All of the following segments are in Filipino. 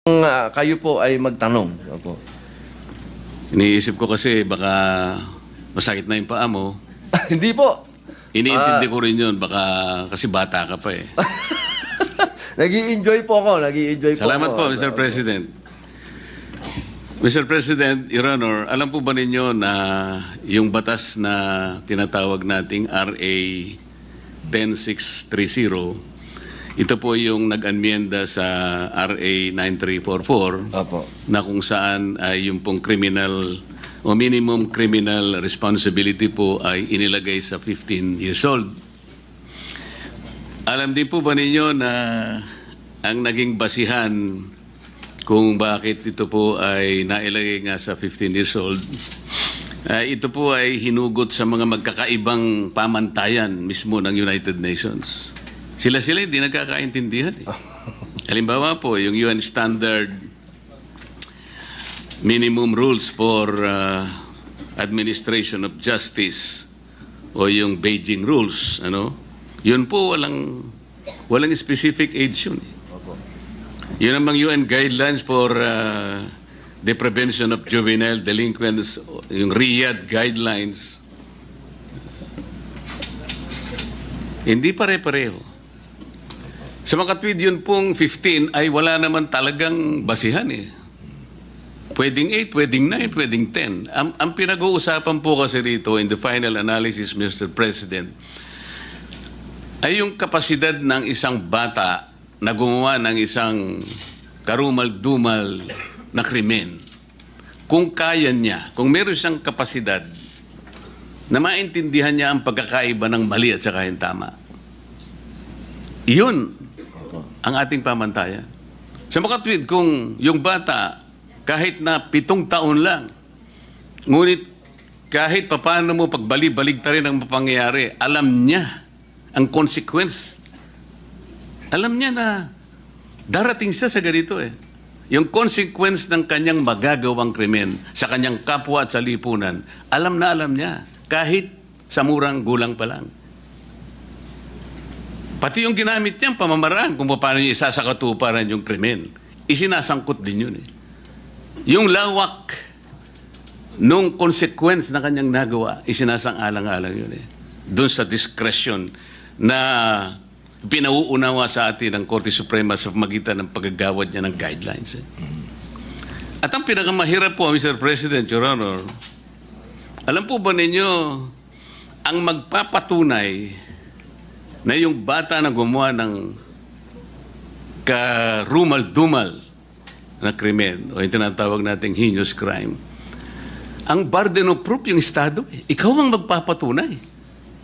Kayo po ay magtanong. Opo. Iniisip ko kasi baka masakit na yung paa mo. Hindi po. Iniintindi ko rin yun. Baka kasi bata ka pa eh. Nag-i-enjoy po ako. Nag-i-enjoy po Salamat ako. po, Mr. President. Mr. President, Your Honor, alam po ba ninyo na yung batas na tinatawag nating RA 10630, ito po yung nag-anmienda sa RA 9344 Opo. na kung saan ay yung pong criminal o minimum criminal responsibility po ay inilagay sa 15 years old. Alam din po ba ninyo na ang naging basihan kung bakit ito po ay nailagay nga sa 15 years old, ito po ay hinugot sa mga magkakaibang pamantayan mismo ng United Nations. Sila hindi nagkakaintindihan eh. Halimbawa po, yung UN Standard Minimum Rules for Administration of Justice o yung Beijing Rules, yun po walang specific age yun. Yun namang UN Guidelines for the Prevention of Juvenile Delinquents, yung Riyadh Guidelines, hindi pare-pareho. Sa makatwid yun pong 15 ay wala naman talagang basihan eh. Pwedeng 8, pwedeng 9, pwedeng 10. Ang pinag-uusapan po kasi rito in the final analysis, Mr. President, ay yung kapasidad ng isang bata na gumawa ng isang karumal-dumal na krimen. Kung kaya niya, kung meron siyang kapasidad na maintindihan niya ang pagkakaiba ng mali at saka yung tama. Iyon ang ating pamantayan. Sa makatwid, kung yung bata, kahit na 7 taon lang, ngunit kahit papaano mo pagbali-balig ta rin ang mapangyayari, alam niya ang consequence. Alam niya na darating siya sa ganito eh. Yung consequence ng kanyang magagawang krimen sa kanyang kapwa at sa lipunan, alam na alam niya, kahit sa murang gulang pa lang. Pati yung ginamit niyang pamamaraan kung paano niya isasakatuparan yung krimen, isinasangkot din yun eh. Yung lawak nung consequence na kanyang nagawa, isinasang-alang-alang yun eh. Doon sa discretion na pinauunawa sa atin ng Korte Suprema sa pamagitan ng paggagawad niya ng guidelines. Eh. At ang pinakamahirap po, Mr. President, Your Honor, alam po ba ninyo, ang magpapatunay na yung bata na gumawa ng karumal-dumal na krimen o yung tinatawag nating heinous crime, ang burden of proof yung Estado. Ikaw ang magpapatunay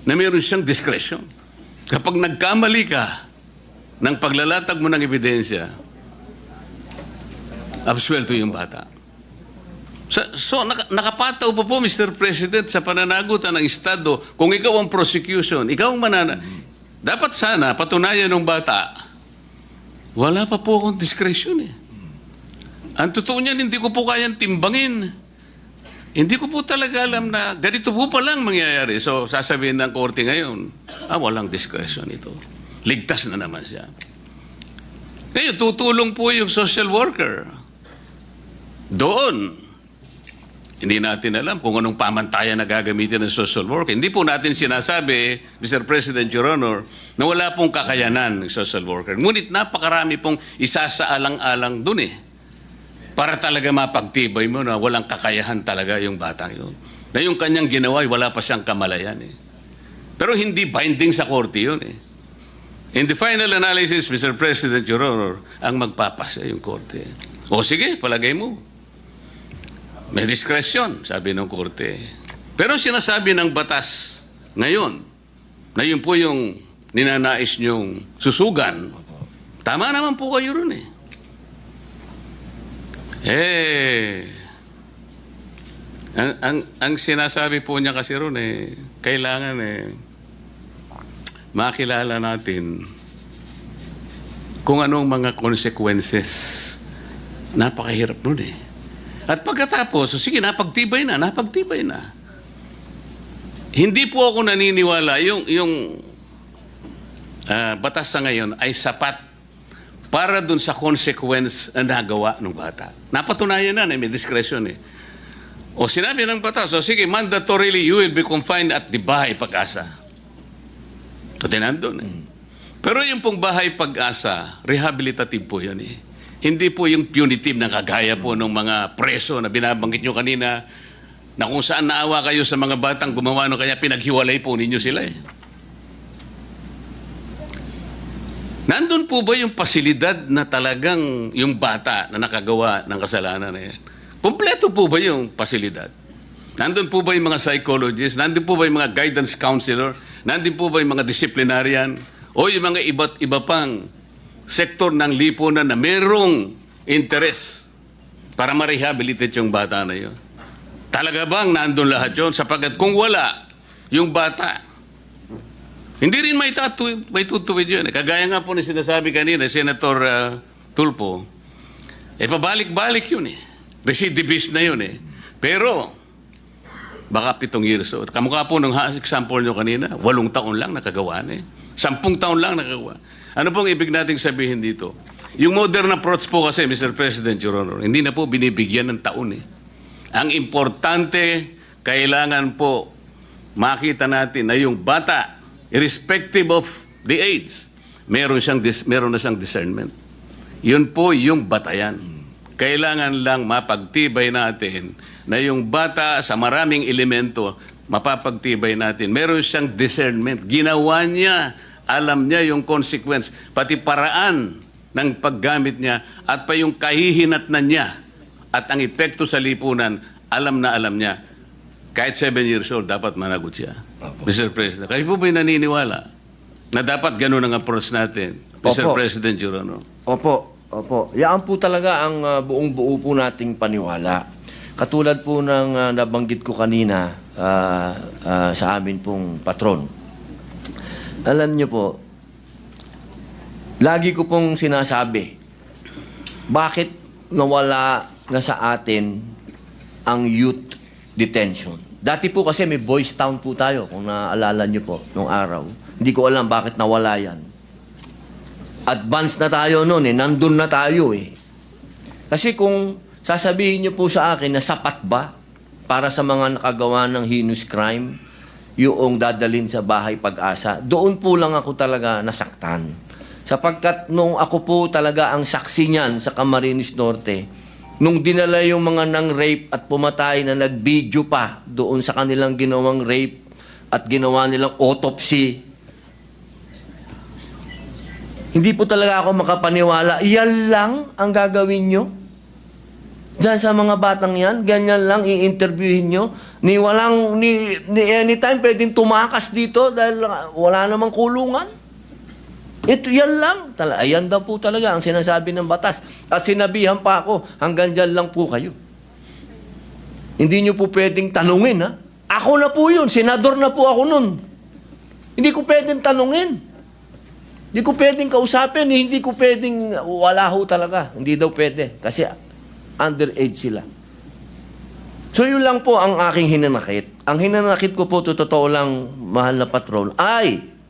na mayroon siyang discretion. Kapag nagkamali ka ng paglalatag mo ng ebidensya, absuelto yung bata. So nakapataw po, Mr. President, sa pananagutan ng Estado, kung ikaw ang prosecution, ikaw ang dapat sana patunayan ng bata, wala pa po akong discretion eh. Ang totoo niyan, hindi ko po kayang timbangin. Hindi ko po talaga alam na ganito po palang mangyayari. So, sasabihin ng korte ngayon, walang discretion ito. Ligtas na naman siya. Ngayon, tutulong po yung social worker. Doon, hindi natin alam kung anong pamantayan na gagamitin ng social worker. Hindi po natin sinasabi, Mr. President, Your Honor, na wala pong kakayanan ng social worker. Ngunit napakarami pong isasaalang-alang dun eh. Para talaga mapagtibay mo na walang kakayahan talaga yung batang yun. Na yung kanyang ginawa, wala pa siyang kamalayan eh. Pero hindi binding sa korte yun eh. In the final analysis, Mr. President, Your Honor, ang magpapasa yung korte. O sige, palagay mo. May diskresyon, sabi ng korte. Pero sinasabi ng batas ngayon, na yun po yung ninanais niyong susugan, tama naman po kayo ron eh. Ang sinasabi po niya kasi ron eh, kailangan makilala natin kung anong mga consequences. Napakahirap nun eh. At pagkatapos, sige, napagtibay na. Hindi po ako naniniwala yung batas sa ngayon ay sapat para dun sa consequence na nagawa ng bata. Napatunayan na may discretion eh. O sinabi ng batas, so sige, mandatorily you will be confined at the Bahay Pag-asa. Pati nandun eh. Pero yung pong Bahay Pag-asa, rehabilitative po yun eh. Hindi po yung punitive na kagaya po ng mga preso na binabanggit nyo kanina na kung saan naawa kayo sa mga batang gumawa no kaya pinaghiwalay po ninyo sila eh. Nandun po ba yung pasilidad na talagang yung bata na nakagawa ng kasalanan na yan? Kompleto po ba yung pasilidad? Nandun po ba yung mga psychologists? Nandun po ba yung mga guidance counselor? Nandun po ba yung mga disciplinarian? O yung mga iba't iba pang sektor ng lipunan na merong interest para ma-rehabilitate yung bata na yun? Talaga bang nandun lahat yun? Sapagkat kung wala, yung bata, hindi rin may tutuwid yun. Kagaya nga po na sinasabi kanina, Senator Tulfo, pabalik-balik yun eh. Recidivist na yun eh. Pero, baka 7 years old. Kamukha po nung example nyo kanina, 8 taon lang nakagawa na eh. 10 taon lang nakagawa. Ano pong ibig nating sabihin dito? Yung modern approach po kasi, Mr. President, Your Honor, hindi na po binibigyan ng taon eh. Ang importante, kailangan po makita natin na yung bata, irrespective of the age, meron na siyang discernment. Yun po yung batayan. Kailangan lang mapagtibay natin na yung bata sa maraming elemento, mapapagtibay natin. Meron siyang discernment. Ginawa niya, alam niya yung consequence, pati paraan ng paggamit niya at pa yung kahihinatnan niya at ang epekto sa lipunan, alam na alam niya. Kahit 7 years old, dapat managot siya. Mr. President, kayo po ba'y naniniwala na dapat ganun ang approach natin? Mr. President, Your Honor. Opo. Yan po talaga ang buong-buo po nating paniwala. Katulad po ng nabanggit ko kanina sa amin pong patron. Alam niyo po, lagi ko pong sinasabi, bakit nawala na sa atin ang youth detention? Dati po kasi may Boys Town po tayo, kung naaalala niyo po, nung araw. Hindi ko alam bakit nawala yan. Advance na tayo noon eh, nandun na tayo eh. Kasi kung sasabihin niyo po sa akin na sapat ba para sa mga nakagawa ng heinous crime, yung dadalhin sa Bahay Pag-asa, doon po lang ako talaga nasaktan. Sapagkat nung ako po talaga ang saksi niyan sa Camarines Norte, nung dinala yung mga nang-rape at pumatay na nag-video pa doon sa kanilang ginawang rape at ginawa nilang autopsy, hindi po talaga ako makapaniwala. Iyan lang ang gagawin nyo? Diyan sa mga batang yan, ganyan lang i-interviewin nyo? Ni anytime pwedeng tumakas dito dahil wala namang kulungan? Ito, yan lang. Ayan daw po talaga ang sinasabi ng batas. At sinabihan pa ako, hanggang dyan lang po kayo. Hindi nyo po pwedeng tanungin, ha? Ako na po yun. Senador na po ako nun. Hindi ko pwedeng tanungin. Hindi ko pwedeng kausapin. Hindi ko pwedeng, wala ho talaga. Hindi daw pwede. Kasi underage sila. So yun lang po ang aking hinanakit. Ang hinanakit ko po, totoo lang, mahal na patron, ay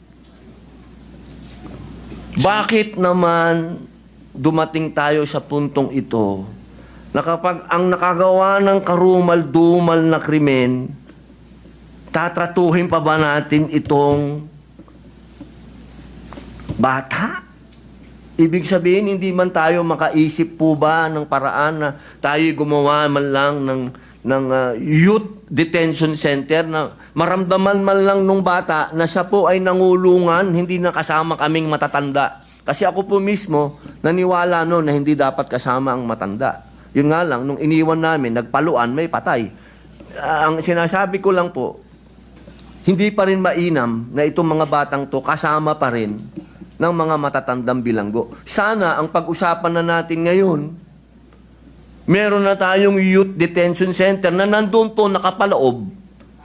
bakit naman dumating tayo sa puntong ito na kapag ang nakagawa ng karumal-dumal na krimen, tatratuhin pa ba natin itong bata? Ibig sabihin, hindi man tayo makaisip po ba ng paraan na tayo gumawa man lang ng youth detention center na maramdaman man lang nung bata na siya po ay nangulungan, hindi na kasama kaming matatanda. Kasi ako po mismo, naniwala no na hindi dapat kasama ang matanda. Yun nga lang, nung iniwan namin, nagpaluan, may patay. Ang sinasabi ko lang po, hindi pa rin mainam na itong mga batang to kasama pa rin ng mga matatandang bilanggo. Sana ang pag-usapan na natin ngayon, meron na tayong youth detention center na nandun po nakapaloob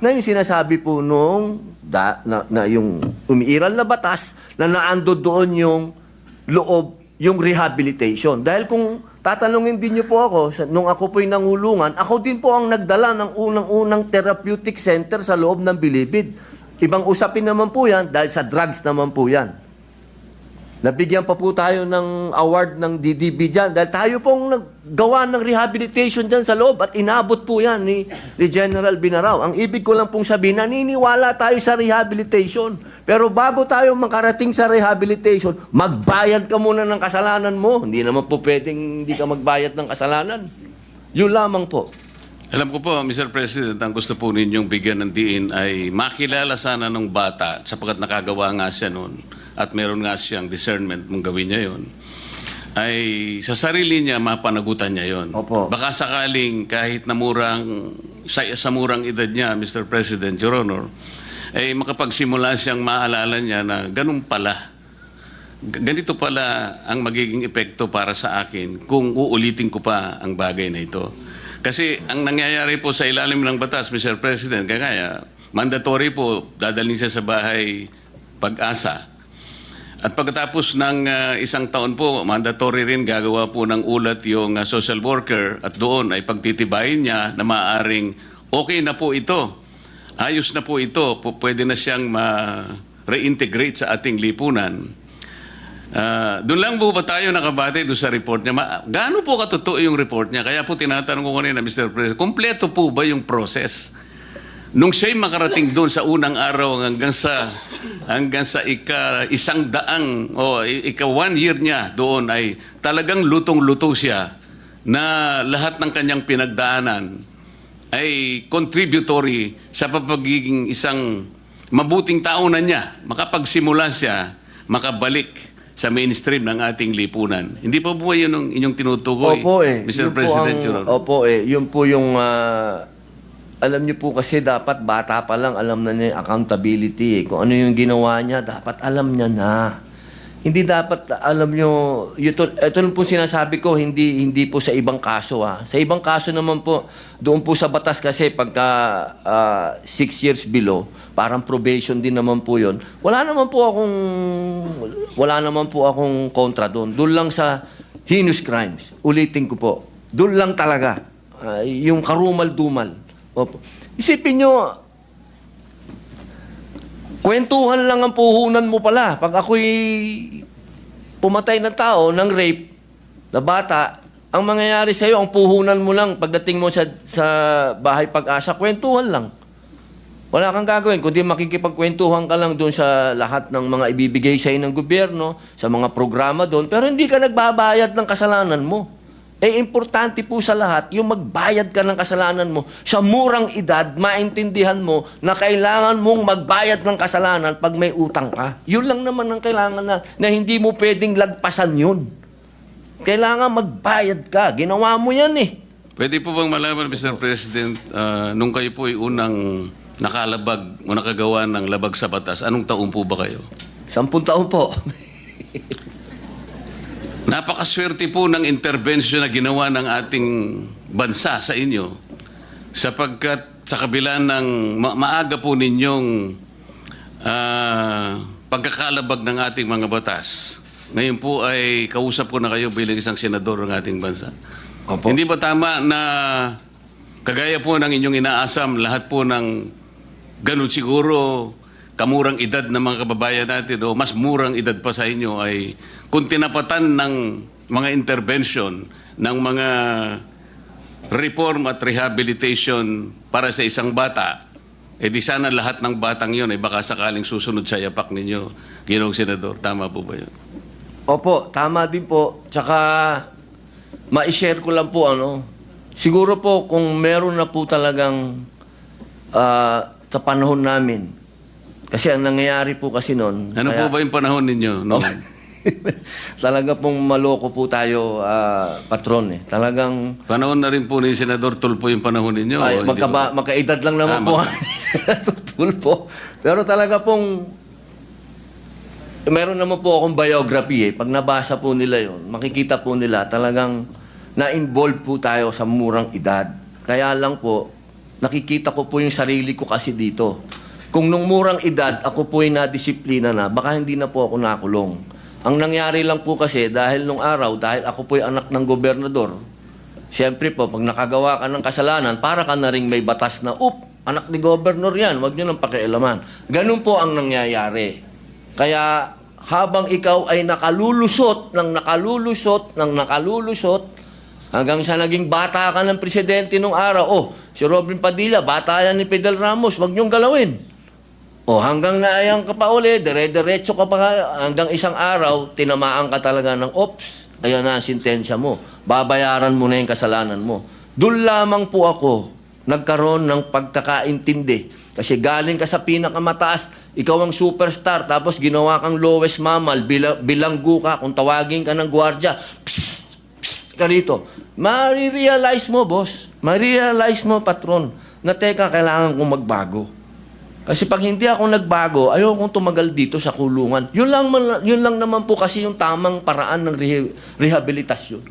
na yung sinasabi po nung na yung umiiral na batas na naando doon yung loob, yung rehabilitation. Dahil kung tatanungin din niyo po ako, nung ako po'y nangulungan, ako din po ang nagdala ng unang-unang therapeutic center sa loob ng Bilibid. Ibang usapin naman po yan dahil sa drugs naman po yan. Nabigyan pa po tayo ng award ng DDB dyan dahil tayo pong naggawa ng rehabilitation dyan sa loob at inabot po yan ni General Binarao. Ang ibig ko lang pong sabihin, naniniwala tayo sa rehabilitation. Pero bago tayo makarating sa rehabilitation, magbayad ka muna ng kasalanan mo. Hindi naman po pwedeng hindi ka magbayad ng kasalanan. Yun lamang po. Alam ko po, Mr. President, ang gusto po ninyong bigyan ng diin ay makilala sana ng bata sapagkat nakagawa nga siya noon at meron nga siyang discernment mong gawin niya yon, ay sa sarili niya mapanagutan niya yon. Opo. Baka sakaling kahit na sa murang edad niya, Mr. President, Your Honor, ay makapagsimula siyang maalala niya na ganun pala. Ganito pala ang magiging epekto para sa akin kung uulitin ko pa ang bagay na ito. Kasi ang nangyayari po sa ilalim ng batas, Mr. President, kaya mandatory po, dadalhin siya sa bahay Pag-asa. At pagkatapos ng isang taon po, mandatory rin gagawa po ng ulat yung social worker at doon ay pagtitibayin niya na maaaring okay na po ito, ayos na po ito, pwede na siyang ma-reintegrate sa ating lipunan. Doon lang po ba tayo nakabate doon sa report niya? Gaano po katotoo yung report niya? Kaya po tinatanong ko kanina, Mr. President, kumpleto po ba yung process? Nung siya'y makarating doon sa unang araw hanggang sa ika-100 o ika-1 year niya doon ay talagang lutong-luto siya na lahat ng kanyang pinagdaanan ay contributory sa pagiging isang mabuting tao na niya. Makapagsimula siya, makabalik sa mainstream ng ating lipunan. Hindi po ba yun ang inyong tinutukoy, Opo Mr. Yun President? Opo yun po yung... alam niyo po kasi dapat bata pa lang alam na niya yung accountability. Kung ano yung ginawa niya, dapat alam niya na. Hindi dapat alam niyo, ito lang po sinasabi ko, hindi po sa ibang kaso. Sa ibang kaso naman po, doon po sa batas kasi pagka 6 years below, parang probation din naman po yun. Wala naman po akong kontra doon. Doon lang sa heinous crimes. Ulitin ko po. Doon lang talaga. Yung karumal-dumal. Opo. Isipin nyo, kwentuhan lang ang puhunan mo pala. Pag ako'y pumatay ng tao, ng rape, na bata, ang mangyayari sa'yo, ang puhunan mo lang pagdating mo sa bahay Pag-asa, kwentuhan lang. Wala kang gagawin, kundi makikipagkwentuhan ka lang doon sa lahat ng mga ibibigay sa'yo ng gobyerno, sa mga programa doon, pero hindi ka nagbabayad ng kasalanan mo. Importante po sa lahat, yung magbayad ka ng kasalanan mo, sa murang edad, maintindihan mo na kailangan mong magbayad ng kasalanan pag may utang ka. Yun lang naman ang kailangan na hindi mo pwedeng lagpasan yun. Kailangan magbayad ka. Ginawa mo yan eh. Pwede po bang malaman, Mr. President, nung kayo po ay unang nakalabag o nakagawa ng labag sa batas, anong taon po ba kayo? 10 taon po. Napakaswerte po ng intervention na ginawa ng ating bansa sa inyo sapagkat sa kabila ng maaga po ninyong pagkakalabag ng ating mga batas. Ngayon po ay kausap ko na kayo bilang isang senador ng ating bansa. Opo. Hindi ba tama na kagaya po ng inyong inaasam, lahat po ng ganun siguro kamurang edad ng mga kababayan natin o mas murang edad pa sa inyo ay kung tinapatan ng mga intervention ng mga reform at rehabilitation para sa isang bata, di sana lahat ng batang yun ay baka sakaling susunod sa yapak ninyo, Ginoong Senador. Tama po ba yun? Opo, tama din po. Tsaka, ma-share ko lang po, siguro po kung meron na po talagang sa panahon namin, kasi ang nangyayari po kasi noon... Ano po ba yung panahon ninyo? No? Talaga pong maloko po tayo, patron eh. Talagang... Panahon na rin po ni Senador Tulfo yung panahon ninyo? Ay, magkaedad lang naman po. Senador Tulfo. Pero talaga pong... Meron naman po akong biography eh. Pag nabasa po nila yon, makikita po nila talagang na-involve po tayo sa murang edad. Kaya lang po, nakikita ko po yung sarili ko kasi dito. Kung nung murang edad, ako po yung nadisiplina na, baka hindi na po ako nakulong. Ang nangyari lang po kasi, dahil nung araw, dahil ako po yung anak ng gobernador, siyempre po, pag nakagawa ka ng kasalanan, para ka na rin may batas na, anak ni gobernador yan, wag nyo nang pakialaman. Ganun po ang nangyayari. Kaya habang ikaw ay nakalulusot hanggang sa naging bata ka ng presidente nung araw. Oh, si Robin Padilla, bata yan ni Fidel Ramos, wag niyong galawin. Oh, hanggang naayang ka pa uli, dire-diretso ka pa, hanggang isang araw, tinamaan ka talaga ng ops. Ayan na ang sintensya mo. Babayaran mo na yung kasalanan mo. Doon lamang po ako nagkaroon ng pagkakaintindi. Kasi galing ka sa pinakamataas, ikaw ang superstar, tapos ginawa kang lowest mammal, bilanggo ka, kung tawagin ka ng gwardya, psst, psst, ka rito. Marirealize mo, boss. Marirealize mo, patron, na teka, kailangan kong magbago. Kasi pag hindi ako nagbago, ayaw kong tumagal dito sa kulungan. Yun lang naman po kasi yung tamang paraan ng rehabilitasyon.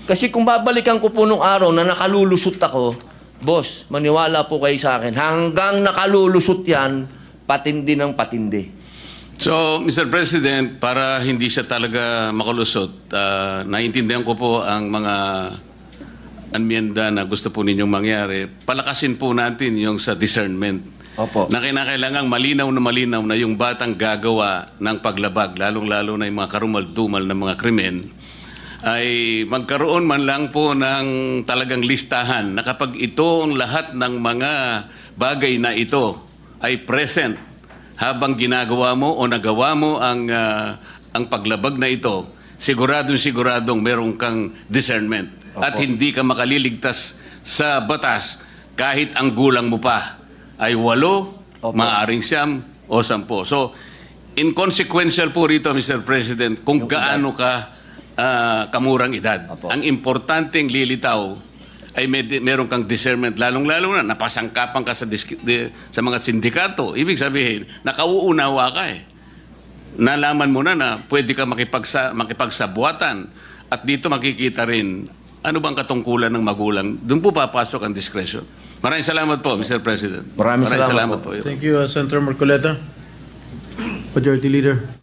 Kasi kung babalikan ko po nung araw na nakalulusot ako, boss, maniwala po kayo sa akin, hanggang nakalulusot yan, patindi ng patindi. So, Mr. President, para hindi siya talaga makalusot, naiintindihan ko po ang mga anmiyenda na gusto po ninyong mangyari. Palakasin po natin yung sa discernment. Opo. Na kinakailangang malinaw na yung batang gagawa ng paglabag, lalong-lalo na yung mga karumal-dumal na mga krimen, ay magkaroon man lang po ng talagang listahan na kapag ito ang lahat ng mga bagay na ito ay present habang ginagawa mo o nagawa mo ang paglabag na ito, siguradong meron kang discernment. Opo. At hindi ka makaliligtas sa batas kahit ang gulang mo pa ay 8, Opo. maaaring 9 o 10. So, inconsequential po rito, Mr. President, kung gaano ka kamurang edad. Opo. Ang importanteng lilitaw ay meron kang discernment, lalong-lalo na napasangkapan ka sa mga sindikato. Ibig sabihin, nakauunawa ka eh. Nalaman mo na pwede ka makipagsabuatan. At dito makikita rin, ano bang katungkulan ng magulang? Doon po papasok ang discretion. Maraming salamat po, Mr. President. Maraming salamat po. Thank you, Senator Marcoleta. Majority Leader.